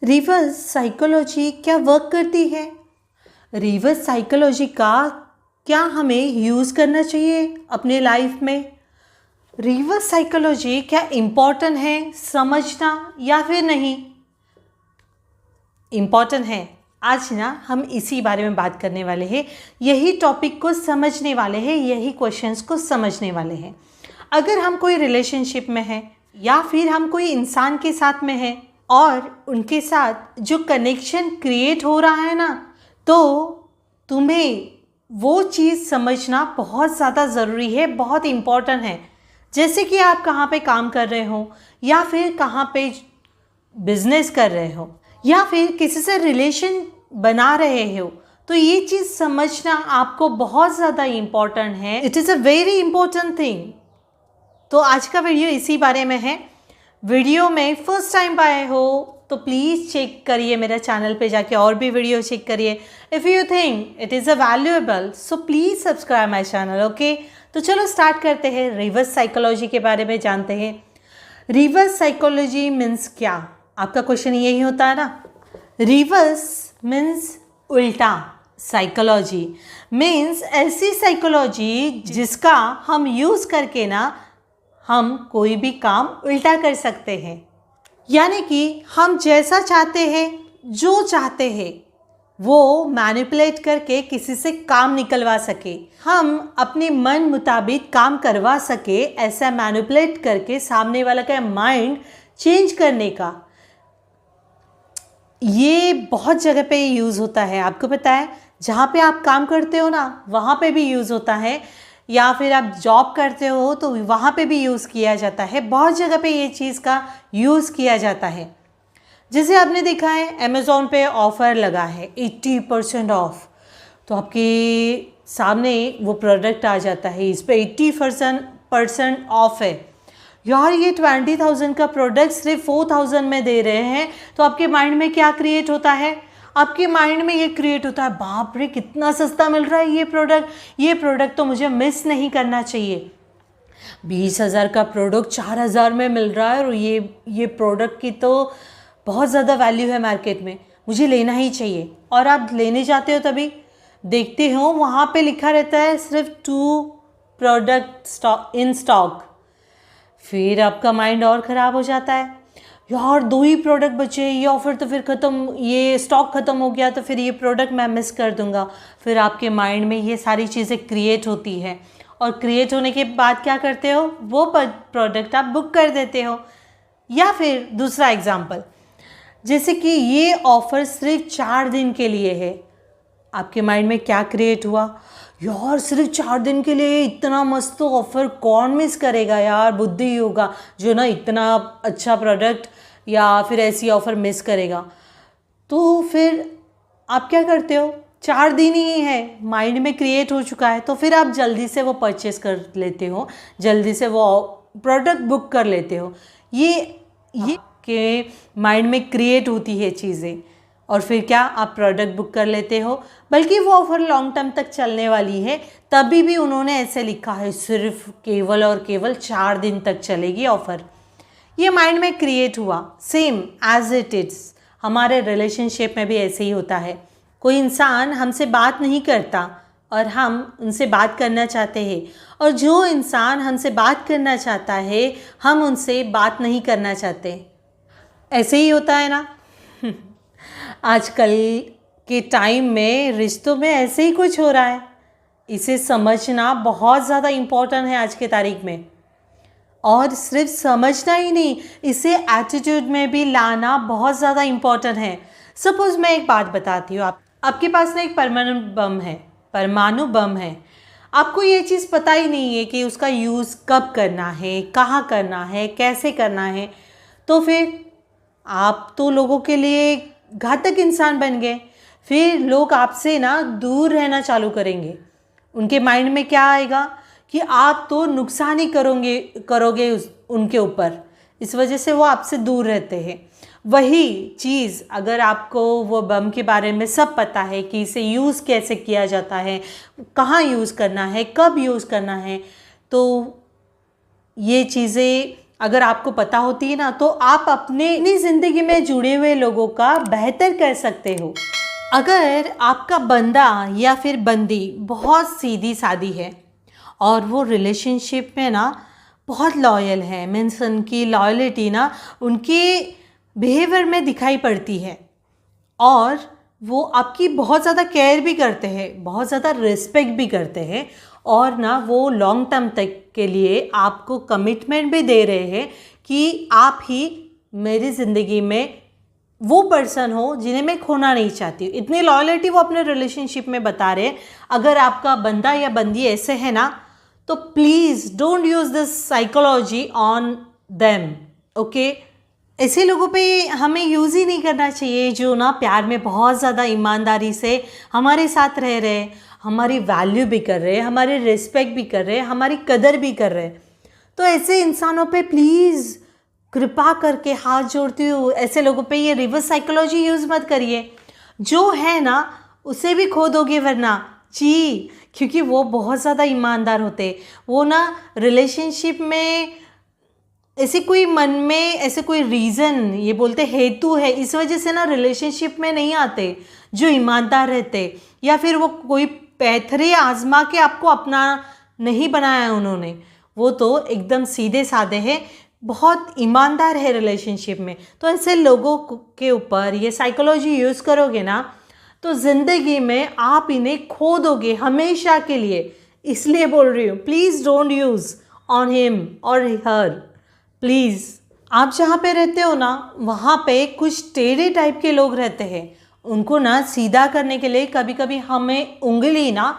Reverse psychology क्या work करती है? रिवर्स साइकोलॉजी का क्या हमें यूज़ करना चाहिए अपने लाइफ में? रिवर्स साइकोलॉजी क्या इम्पॉर्टेंट है समझना या फिर नहीं? इम्पॉर्टेंट है। आज ना हम इसी बारे में बात करने वाले हैं, यही टॉपिक को समझने वाले हैं, यही क्वेश्चंस को समझने वाले हैं। अगर हम कोई रिलेशनशिप में हैं या फिर हम कोई इंसान के साथ में हैं और उनके साथ जो कनेक्शन क्रिएट हो रहा है ना, तो तुम्हें वो चीज़ समझना बहुत ज़्यादा ज़रूरी है, बहुत इम्पॉर्टेंट है। जैसे कि आप कहाँ पे काम कर रहे हो या फिर कहाँ पे बिजनेस कर रहे हो या फिर किसी से रिलेशन बना रहे हो, तो ये चीज़ समझना आपको बहुत ज़्यादा इम्पॉर्टेंट है। It is a very important thing. तो आज का वीडियो इसी बारे में है। वीडियो में फर्स्ट टाइम आए हो तो प्लीज़ चेक करिए, मेरा चैनल पे जाके और भी वीडियो चेक करिए। If you think it is a valuable so please subscribe my channel. Okay, तो चलो स्टार्ट करते हैं। रिवर्स साइकोलॉजी के बारे में जानते हैं। रिवर्स साइकोलॉजी मीन्स क्या? आपका क्वेश्चन यही होता है ना। रिवर्स मीन्स उल्टा, साइकोलॉजी मीन्स ऐसी साइकोलॉजी जिसका हम यूज़ करके ना हम कोई भी काम उल्टा कर सकते हैं। यानी कि हम जैसा चाहते हैं, जो चाहते हैं वो मैनिपुलेट करके किसी से काम निकलवा सके, हम अपने मन मुताबिक काम करवा सके, ऐसा मैनिपुलेट करके सामने वाला का माइंड चेंज करने का। ये बहुत जगह पे यूज़ होता है। आपको पता है, जहाँ पे आप काम करते हो ना वहाँ पे भी यूज़ होता है, या फिर आप जॉब करते हो तो वहाँ पे भी यूज़ किया जाता है। बहुत जगह पे ये चीज़ का यूज़ किया जाता है। जैसे आपने देखा है अमेज़ॉन पे ऑफ़र लगा है 80% ऑफ, तो आपके सामने वो प्रोडक्ट आ जाता है, इस पे 80% ऑफ है। यार ये 20,000 का प्रोडक्ट सिर्फ 4,000 में दे रहे हैं, तो आपके माइंड में क्या क्रिएट होता है? आपके माइंड में ये क्रिएट होता है, बाप रे कितना सस्ता मिल रहा है ये प्रोडक्ट तो मुझे मिस नहीं करना चाहिए। 20,000 का प्रोडक्ट 4,000 में मिल रहा है और ये प्रोडक्ट की तो बहुत ज़्यादा वैल्यू है मार्केट में, मुझे लेना ही चाहिए। और आप लेने जाते हो तभी देखते हो वहाँ पे लिखा रहता है सिर्फ 2 प्रोडक्ट इन स्टॉक। फिर आपका माइंड और ख़राब हो जाता है, यार 2 ही प्रोडक्ट बचे, ये ऑफ़र तो फिर ख़त्म, ये स्टॉक ख़त्म हो गया तो फिर ये प्रोडक्ट मैं मिस कर दूँगा। फिर आपके माइंड में ये सारी चीज़ें क्रिएट होती है और क्रिएट होने के बाद क्या करते हो, वो प्रोडक्ट आप बुक कर देते हो। या फिर दूसरा एग्जाम्पल, जैसे कि ये ऑफ़र सिर्फ 4 दिन के लिए है। आपके माइंड में क्या क्रिएट हुआ, यार सिर्फ 4 दिन के लिए इतना मस्त तो ऑफ़र कौन मिस करेगा यार, बुद्धि ही होगा जो ना इतना अच्छा प्रोडक्ट या फिर ऐसी ऑफ़र मिस करेगा। तो फिर आप क्या करते हो, 4 दिन ही है, माइंड में क्रिएट हो चुका है, तो फिर आप जल्दी से वो परचेस कर लेते हो, जल्दी से वो प्रोडक्ट बुक कर लेते हो। ये के माइंड में क्रिएट होती है चीज़ें और फिर क्या आप प्रोडक्ट बुक कर लेते हो। बल्कि वो ऑफ़र लॉन्ग टर्म तक चलने वाली है, तभी भी उन्होंने ऐसे लिखा है सिर्फ केवल और केवल 4 दिन तक चलेगी ऑफ़र। ये माइंड में क्रिएट हुआ। सेम एज इट इज़ हमारे रिलेशनशिप में भी ऐसे ही होता है। कोई इंसान हमसे बात नहीं करता और हम उनसे बात करना चाहते हैं, और जो इंसान हमसे बात करना चाहता है हम उनसे बात नहीं करना चाहते। ऐसे ही होता है ना। आजकल के टाइम में रिश्तों में ऐसे ही कुछ हो रहा है। इसे समझना बहुत ज़्यादा इम्पोर्टेंट है आज के तारीख में। और सिर्फ समझना ही नहीं, इसे एटीट्यूड में भी लाना बहुत ज़्यादा इम्पोर्टेंट है। सपोज़ मैं एक बात बताती हूँ, आपके पास ना एक परमाणु बम है। आपको ये चीज़ पता ही नहीं है कि उसका यूज़ कब करना है, कहाँ करना है, कैसे करना है, तो फिर आप तो लोगों के लिए घातक इंसान बन गए। फिर लोग आपसे ना दूर रहना चालू करेंगे। उनके माइंड में क्या आएगा कि आप तो नुकसान ही करोगे उनके ऊपर, इस वजह से वो आपसे दूर रहते हैं। वही चीज़ अगर आपको वो बम के बारे में सब पता है कि इसे यूज़ कैसे किया जाता है, कहाँ यूज़ करना है, कब यूज़ करना है, तो ये चीज़ें अगर आपको पता होती है ना, तो आप अपनी ज़िंदगी में जुड़े हुए लोगों का बेहतर कर सकते हो। अगर आपका बंदा या फिर बंदी बहुत सीधी सादी है और वो रिलेशनशिप में ना बहुत लॉयल है, मीन्स उनकी लॉयल्टी ना उनके बिहेवियर में दिखाई पड़ती है, और वो आपकी बहुत ज़्यादा केयर भी करते हैं, बहुत ज़्यादा रिस्पेक्ट भी करते हैं, और ना वो लॉन्ग टर्म तक के लिए आपको कमिटमेंट भी दे रहे हैं कि आप ही मेरी ज़िंदगी में वो पर्सन हो जिन्हें मैं खोना नहीं चाहती हूँ, इतनी लॉयल्टी वो अपने रिलेशनशिप में बता रहे हैं। अगर आपका बंदा या बंदी ऐसे है ना, तो please don't use this psychology on them, okay. ऐसे लोगों पे हमें यूज़ ही नहीं करना चाहिए जो ना प्यार में बहुत ज़्यादा ईमानदारी से हमारे साथ रह रहे हैं, हमारी वैल्यू भी कर रहे हैं, हमारी रिस्पेक्ट भी कर रहे हैं, हमारी कदर भी कर रहे हैं। तो ऐसे इंसानों पे प्लीज़ कृपा करके हाथ जोड़ती हूँ, ऐसे लोगों पे ये रिवर्स साइकोलॉजी यूज़ मत करिए। जो है ना उसे भी खो दोगे वरना जी, क्योंकि वो बहुत ज़्यादा ईमानदार होते। वो ना रिलेशनशिप में ऐसे कोई मन में ऐसे कोई रीज़न, ये बोलते हेतु है इस वजह से ना रिलेशनशिप में नहीं आते जो ईमानदार रहते, या फिर वो कोई पैथरे आजमा के आपको अपना नहीं बनाया है उन्होंने, वो तो एकदम सीधे साधे हैं, बहुत ईमानदार है रिलेशनशिप में। तो ऐसे लोगों के ऊपर ये साइकोलॉजी यूज़ करोगे ना, तो ज़िंदगी में आप इन्हें खो दोगे हमेशा के लिए। इसलिए बोल रही हूँ, please don't use on him और हर, प्लीज़। आप जहाँ पे रहते हो ना, वहाँ पे कुछ टेढ़े टाइप के लोग रहते हैं, उनको ना सीधा करने के लिए कभी कभी हमें उंगली ना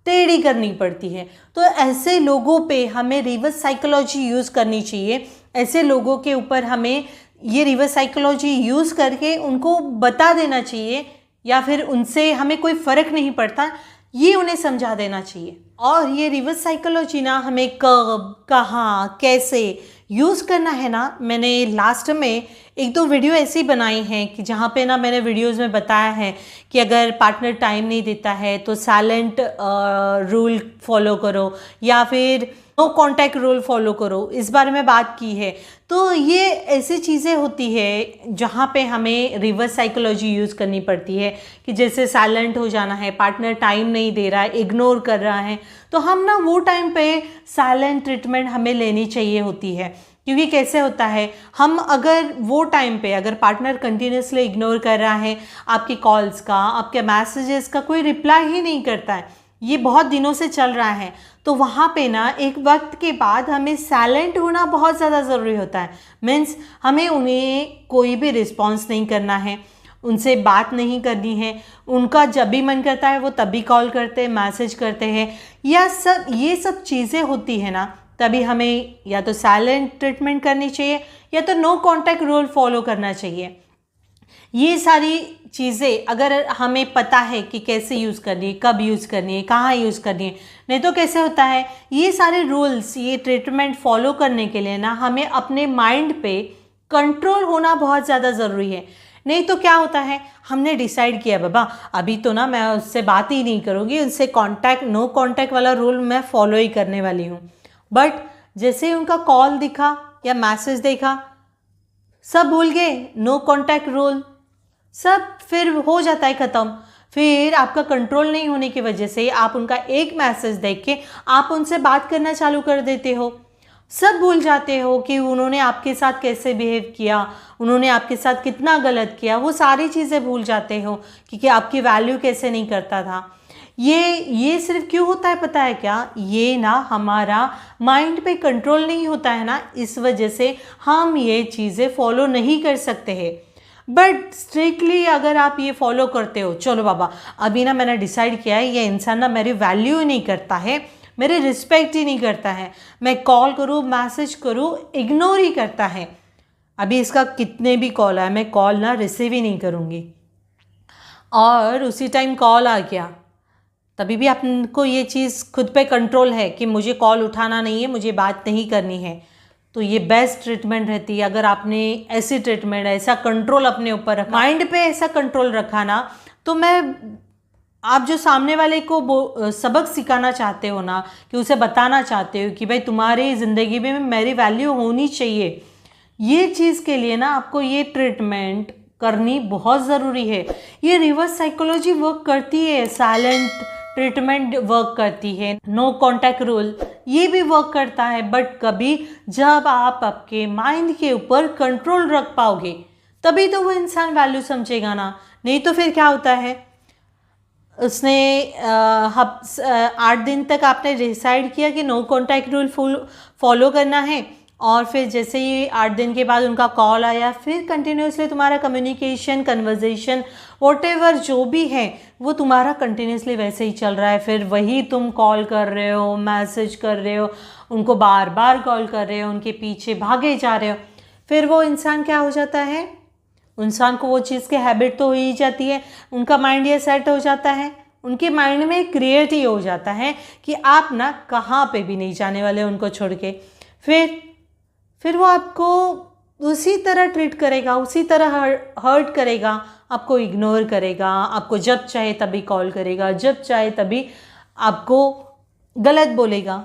टेढ़ी करनी पड़ती है। तो ऐसे लोगों पे हमें रिवर्स साइकोलॉजी यूज़ करनी चाहिए। ऐसे लोगों के ऊपर हमें ये रिवर्स साइकोलॉजी यूज़ करके उनको बता देना चाहिए, या फिर उनसे हमें कोई फ़र्क नहीं पड़ता, ये उन्हें समझा देना चाहिए। और ये रिवर्स साइकोलॉजी ना हमें कब, कहाँ, कैसे यूज़ करना है ना, मैंने लास्ट में एक दो वीडियो ऐसी बनाई हैं कि जहाँ पे ना मैंने वीडियोज़ में बताया है कि अगर पार्टनर टाइम नहीं देता है तो साइलेंट रूल फॉलो करो, या फिर नो कांटेक्ट रूल फॉलो करो, इस बारे में बात की है। तो ये ऐसी चीज़ें होती है जहाँ पे हमें रिवर्स साइकोलॉजी यूज़ करनी पड़ती है कि जैसे साइलेंट हो जाना है, पार्टनर टाइम नहीं दे रहा है, इग्नोर कर रहा है, तो हम ना वो टाइम पे साइलेंट ट्रीटमेंट हमें लेनी चाहिए होती है। क्योंकि कैसे होता है, हम अगर वो टाइम पे अगर पार्टनर कंटिन्यूसली इग्नोर कर रहा है, आपकी कॉल्स का, आपके मैसेजेस का कोई रिप्लाई ही नहीं करता है, ये बहुत दिनों से चल रहा है, तो वहाँ पे ना एक वक्त के बाद हमें साइलेंट होना बहुत ज़्यादा ज़रूरी होता है। मीन्स हमें उन्हें कोई भी रिस्पॉन्स नहीं करना है, उनसे बात नहीं करनी है, उनका जब भी मन करता है वो तभी कॉल करते हैं, मैसेज करते हैं, या ये सब चीज़ें होती है ना, तभी हमें या तो साइलेंट ट्रीटमेंट करनी चाहिए या तो नो कांटेक्ट रूल फॉलो करना चाहिए। ये सारी चीज़ें अगर हमें पता है कि कैसे यूज़ करनी है, कब यूज़ करनी है, कहाँ यूज़ करनी है, नहीं तो कैसे होता है, ये सारे रूल्स, ये ट्रीटमेंट फॉलो करने के लिए ना हमें अपने माइंड पे कंट्रोल होना बहुत ज़्यादा ज़रूरी है। नहीं तो क्या होता है, हमने डिसाइड किया बाबा अभी तो ना मैं उससे बात ही नहीं करूँगी, उनसे कांटेक्ट, नो कांटेक्ट वाला रूल मैं फॉलो ही करने वाली हूँ, बट जैसे ही उनका कॉल दिखा या मैसेज देखा, सब भूल गए, नो कांटेक्ट रूल, सब फिर हो जाता है ख़त्म। फिर आपका कंट्रोल नहीं होने की वजह से आप उनका एक मैसेज देख के आप उनसे बात करना चालू कर देते हो, सब भूल जाते हो कि उन्होंने आपके साथ कैसे बिहेव किया, उन्होंने आपके साथ कितना गलत किया, वो सारी चीज़ें भूल जाते हो कि आपकी वैल्यू कैसे नहीं करता था। ये सिर्फ क्यों होता है पता है क्या, ये ना हमारा माइंड पे कंट्रोल नहीं होता है ना, इस वजह से हम ये चीज़ें फॉलो नहीं कर सकते हैं। बट स्ट्रिक्टली अगर आप ये फॉलो करते हो, चलो बाबा अभी ना मैंने डिसाइड किया है ये इंसान ना मेरी वैल्यू ही नहीं करता है, मेरी रिस्पेक्ट ही नहीं करता है, मैं कॉल करूँ मैसेज करूँ इग्नोर ही करता है, अभी इसका कितने भी कॉल आए मैं कॉल ना रिसीव ही नहीं करूँगी, और उसी टाइम कॉल आ गया, तभी भी आपको ये चीज़ खुद पे कंट्रोल है कि मुझे कॉल उठाना नहीं है, मुझे बात नहीं करनी है, तो ये बेस्ट ट्रीटमेंट रहती है। अगर आपने ऐसी ट्रीटमेंट, ऐसा कंट्रोल अपने ऊपर रखा, माइंड पे ऐसा कंट्रोल रखा ना, तो मैं आप जो सामने वाले को सबक सिखाना चाहते हो ना, कि उसे बताना चाहते हो कि भाई तुम्हारी ज़िंदगी में मेरी वैल्यू होनी चाहिए, ये चीज़ के लिए ना आपको ये ट्रीटमेंट करनी बहुत ज़रूरी है। ये रिवर्स साइकोलॉजी वर्क करती है, साइलेंट ट्रीटमेंट वर्क करती है, नो कांटेक्ट रूल ये भी वर्क करता है। बट कभी जब आप आपके माइंड के ऊपर कंट्रोल रख पाओगे तभी तो वो इंसान वैल्यू समझेगा ना, नहीं तो फिर क्या होता है, उसने 8 दिन तक आपने डिसाइड किया कि नो कांटेक्ट रूल फॉलो करना है, और फिर जैसे ही 8 दिन के बाद उनका कॉल आया, फिर कंटिन्यूसली तुम्हारा कम्युनिकेशन, कन्वर्जेशन, वॉटेवर जो भी है वो तुम्हारा कंटिन्यूसली वैसे ही चल रहा है। फिर वही तुम कॉल कर रहे हो, मैसेज कर रहे हो, उनको बार बार कॉल कर रहे हो, उनके पीछे भागे जा रहे हो। फिर वो इंसान क्या हो जाता है, इंसान को वो चीज़ की हैबिट तो हो ही जाती है, उनका माइंड ये सेट हो जाता है, उनके माइंड में क्रिएट ही हो जाता है कि आप ना कहाँ पे भी नहीं जाने वाले उनको छोड़ के। फिर वो आपको उसी तरह ट्रीट करेगा, उसी तरह हर्ट करेगा, आपको इग्नोर करेगा, आपको जब चाहे तभी कॉल करेगा, जब चाहे तभी आपको गलत बोलेगा।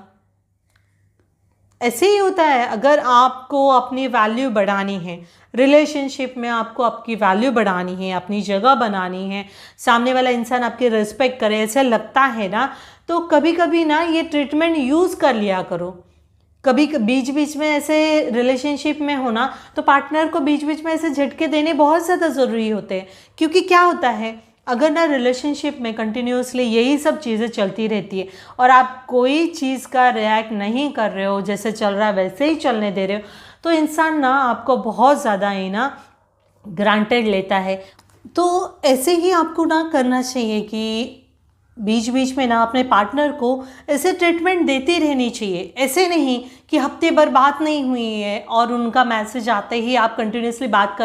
ऐसे ही होता है। अगर आपको अपनी वैल्यू बढ़ानी है, रिलेशनशिप में आपको आपकी वैल्यू बढ़ानी है, अपनी जगह बनानी है, सामने वाला इंसान आपकी रिस्पेक्ट करे, ऐसा लगता है ना, तो कभी कभी ना ये ट्रीटमेंट यूज़ कर लिया करो। कभी बीच बीच में ऐसे रिलेशनशिप में हो ना, तो पार्टनर को बीच बीच में ऐसे झटके देने बहुत ज़्यादा ज़रूरी होते हैं। क्योंकि क्या होता है, अगर ना रिलेशनशिप में कंटिन्यूसली यही सब चीज़ें चलती रहती है और आप कोई चीज़ का रिएक्ट नहीं कर रहे हो, जैसे चल रहा है वैसे ही चलने दे रहे हो, तो इंसान ना आपको बहुत ज़्यादा ही ना ग्रांटेड लेता है। तो ऐसे ही आपको ना करना चाहिए कि बीच बीच में ना अपने पार्टनर को ऐसे ट्रीटमेंट देती रहनी चाहिए। ऐसे नहीं कि हफ्ते भर बात नहीं हुई है और उनका मैसेज आते ही आप कंटिन्यूसली बात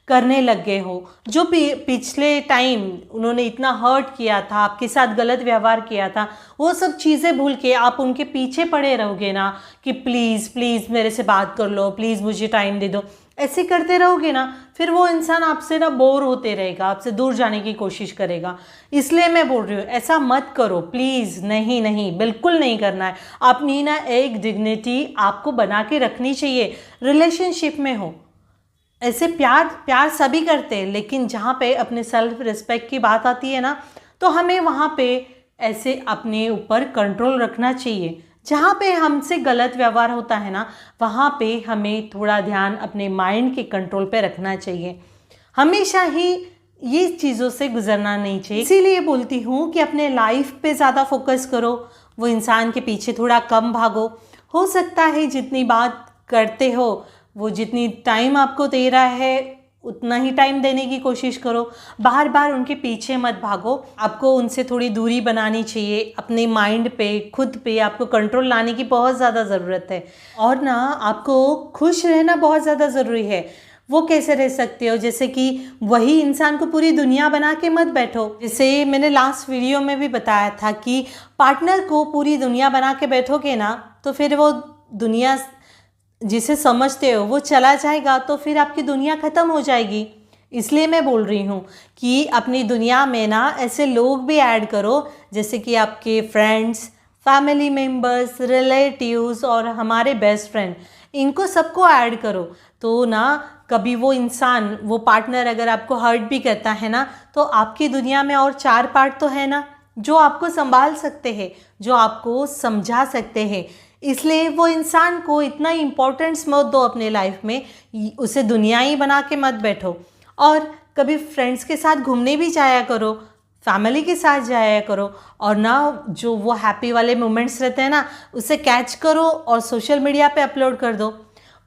करने लग गए हो। जो पिछले टाइम उन्होंने इतना हर्ट किया था, आपके साथ गलत व्यवहार किया था, वो सब चीज़ें भूल के आप उनके पीछे पड़े रहोगे ना कि प्लीज़ प्लीज़ मेरे से बात कर लो, प्लीज़ मुझे टाइम दे दो, ऐसे करते रहोगे ना, फिर वो इंसान आपसे ना बोर होते रहेगा, आपसे दूर जाने की कोशिश करेगा। इसलिए मैं बोल रही हूँ ऐसा मत करो प्लीज़, नहीं नहीं, बिल्कुल नहीं करना है। अपनी ना एक डिग्निटी आपको बना के रखनी चाहिए। रिलेशनशिप में हो ऐसे प्यार सभी करते हैं, लेकिन जहाँ पे अपने सेल्फ रिस्पेक्ट की बात आती है ना, तो हमें वहाँ पे ऐसे अपने ऊपर कंट्रोल रखना चाहिए। जहाँ पे हमसे गलत व्यवहार होता है ना, वहाँ पे हमें थोड़ा ध्यान अपने माइंड के कंट्रोल पे रखना चाहिए। हमेशा ही ये चीज़ों से गुजरना नहीं चाहिए। इसीलिए बोलती हूँ कि अपने लाइफ पे ज़्यादा फोकस करो, वो इंसान के पीछे थोड़ा कम भागो। हो सकता है जितनी बात करते हो, वो जितनी टाइम आपको दे रहा है उतना ही टाइम देने की कोशिश करो। बार बार उनके पीछे मत भागो। आपको उनसे थोड़ी दूरी बनानी चाहिए। अपने माइंड पे, खुद पे आपको कंट्रोल लाने की बहुत ज़्यादा ज़रूरत है। और ना आपको खुश रहना बहुत ज़्यादा ज़रूरी है। वो कैसे रह सकते हो, जैसे कि वही इंसान को पूरी दुनिया बना के मत बैठो। जैसे मैंने लास्ट वीडियो में भी बताया था कि पार्टनर को पूरी दुनिया बना के बैठोगे ना, तो फिर वो दुनिया जिसे समझते हो वो चला जाएगा, तो फिर आपकी दुनिया ख़त्म हो जाएगी। इसलिए मैं बोल रही हूँ कि अपनी दुनिया में ना ऐसे लोग भी ऐड करो, जैसे कि आपके फ्रेंड्स, फैमिली मेम्बर्स, रिलेटिव्स और हमारे बेस्ट फ्रेंड, इनको सबको ऐड करो। तो ना कभी वो इंसान, वो पार्टनर अगर आपको हर्ट भी करता है ना, तो आपकी दुनिया में और 4 पार्ट तो है ना जो आपको संभाल सकते हैं, जो आपको समझा सकते हैं। इसलिए वो इंसान को इतना इम्पोर्टेंस मत दो अपने लाइफ में, उसे दुनिया ही बना के मत बैठो। और कभी फ्रेंड्स के साथ घूमने भी जाया करो, फैमिली के साथ जाया करो, और ना जो वो हैप्पी वाले मोमेंट्स रहते हैं ना, उसे कैच करो और सोशल मीडिया पे अपलोड कर दो।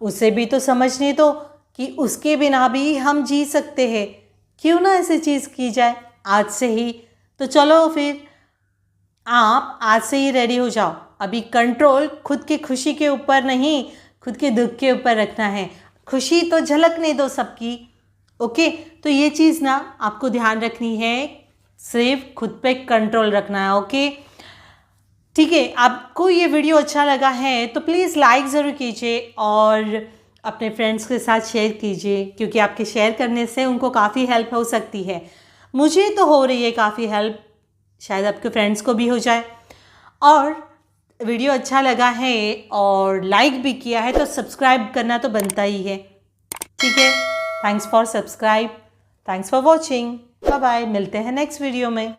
उसे भी तो समझने दो कि उसके बिना भी हम जी सकते हैं। क्यों ना ऐसी चीज़ की जाए आज से ही। तो चलो फिर आप आज से ही रेडी हो जाओ। अभी कंट्रोल खुद की खुशी के ऊपर नहीं, खुद के दुख के ऊपर रखना है। खुशी तो झलकने दो सबकी। ओके, तो ये चीज़ ना आपको ध्यान रखनी है, सिर्फ खुद पे कंट्रोल रखना है। ओके, ठीक है। आपको ये वीडियो अच्छा लगा है तो प्लीज़ लाइक ज़रूर कीजिए और अपने फ्रेंड्स के साथ शेयर कीजिए, क्योंकि आपके शेयर करने से उनको काफ़ी हेल्प हो सकती है। मुझे तो हो रही है काफ़ी हेल्प, शायद आपके फ्रेंड्स को भी हो जाए। और वीडियो अच्छा लगा है और लाइक भी किया है तो सब्सक्राइब करना तो बनता ही है, ठीक है। Thanks for subscribe, thanks for watching, bye bye, मिलते हैं नेक्स्ट वीडियो में।